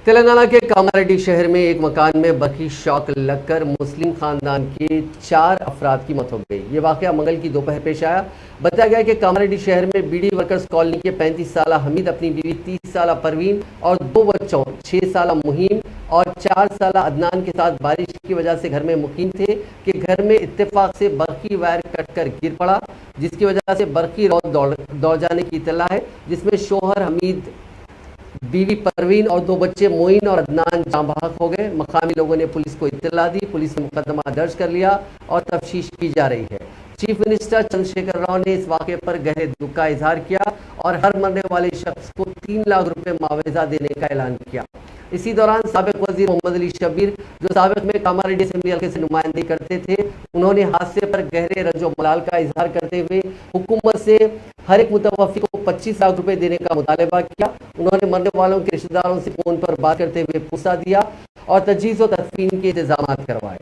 तेलंगाना के कामारेड्डी शहर में एक मकान में बरकी शॉक लगकर मुस्लिम खानदान के 4 अफराद की मौत हो गई। ये वाकया मंगल की दोपहर पेश आया। बताया गया कि कामारेड्डी शहर में बीडी वर्कर्स कॉलोनी के 35 साल हमीद अपनी बीवी 30 साल परवीन और 2 बच्चों 6 साल मुहीम और 4 साल अदनान के साथ बारिश की वजह से घर में मुकीम थे कि घर में इत्तेफाक से बरकी वायर कटकर गिर पड़ा, जिसकी वजह से बरकी रौद दौड़ जाने की इत्तला है, जिसमें शोहर हमीद, बीवी परवीन और 2 बच्चे मोइन और अदनान जाँ बहक हो गए। मकामी लोगों ने पुलिस को इत्तला दी। पुलिस ने मुकदमा दर्ज कर लिया और तफ्तीश की जा रही है। चीफ मिनिस्टर चंद्रशेखर राव ने इस वाक़े पर गहरे दुख का इजहार किया और हर मरने वाले शख्स को 3 लाख रुपए मुआवजा देने का ऐलान किया। इसी दौरान साबिक वजीर मोहम्मद अली शब्बीर, जो साबिक में कामारेड्डी असेंबली हल्के से नुमाइंदगी करते थे, उन्होंने हादसे पर गहरे रंजो मलाल का इजहार करते हुए हुकूमत से हर एक मुतवफ़ी को 25 लाख रुपए देने का मुतालबा किया। उन्होंने मरने वालों के रिश्तेदारों से फोन पर बात करते हुए पूछा दिया और तजहीज़ व तदफीन के इंतजाम करवाए।